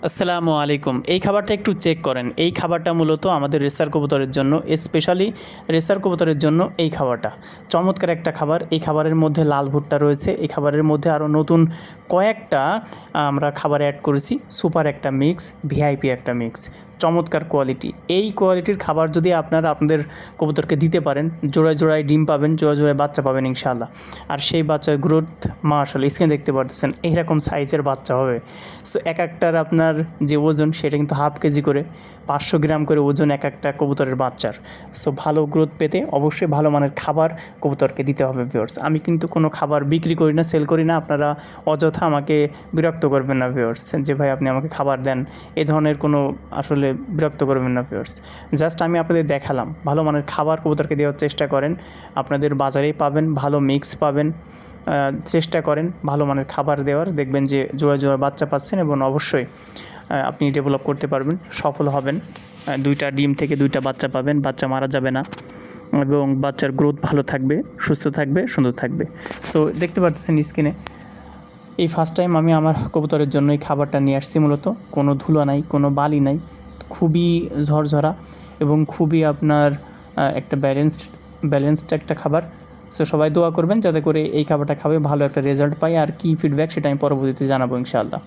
আসসালামু আলাইকুম। এই খাবারটা একটু চেক করেন। এই খাবারটা মূলত আমাদের রেসার কবুতরের জন্য, স্পেশালি রেসার কবুতরের জন্য এই খাবারটা। চমৎকার একটা খাবার। এই খাবারের মধ্যে লাল ভুট্টা রয়েছে। এই খাবারের মধ্যে আরও নতুন কয়েকটা আমরা খাবার অ্যাড করেছি। সুপার একটা মিক্স, ভিআইপি একটা মিক্স। চমৎকার কোয়ালিটি। এই কোয়ালিটির খাবার যদি আপনারা আপনাদের কবুতরকে দিতে পারেন, জোড়ায় জোড়ায় ডিম পাবেন, জোড়ায় জোড়ায় বাচ্চা পাবেন ইনশাআল্লাহ। আর সেই বাচ্চার গ্রোথ মাশাআল্লাহ স্ক্রিনে দেখতে পারতেছেন এইরকম সাইজের বাচ্চা হবে। সো এক একটার আপনার যে ওজন সেটা কিন্তু হাফ কেজি করে, 500 গ্রাম করে ওজন এক একটা কবুতরের বাচ্চার। সো ভালো গ্রোথ পেতে অবশ্যই ভালো মানের খাবার কবুতরকে দিতে হবে ভিউয়ার্স। আমি কিন্তু কোনো খাবার বিক্রি করি না, সেল করি না। আপনারা অযথা আমাকে বিরক্ত করবেন না ভিউয়ার্স, যে ভাই আপনি আমাকে খাবার দেন, এ ধরনের কোনো আসলে বিরক্ত করবেন না ভিউয়ার্স। জাস্ট আমি আপনাদের দেখালাম ভালো মানের খাবার কবুতরকে দেওয়ার চেষ্টা করেন। আপনাদের বাজারেই পাবেন, ভালো মিক্স পাবেন। চেষ্টা করেন ভালো মানের খাবার দেওয়ার, দেখবেন যে জোড়া জোড়া বাচ্চা পাচ্ছেন এবং অবশ্যই আপনি ডেভেলপ করতে পারবেন, সফল হবেন। 2টা ডিম থেকে 2টা বাচ্চা পাবেন, বাচ্চা মারা যাবে না এবং বাচ্চার গ্রোথ ভালো থাকবে, সুস্থ থাকবে, সুন্দর থাকবে। সো দেখতে পাচ্ছেন স্ক্রিনে, এই ফার্স্ট টাইম আমি আমার কবুতরের জন্য এই খাবারটা নিয়ে আসছি। মূলত কোনো ধুলো নাই, কোনো বালি নাই, খুবই ঝরঝরা এবং খুবই আপনার একটা ব্যালেন্সড একটা খাবার। সো সবাই দোয়া করবেন যাতে করে এই খাবারটা খাবে ভালো একটা রেজাল্ট পাই। আর কী ফিডব্যাক সেটা আমি পরবর্তীতে জানাবো ইনশাআল্লাহ।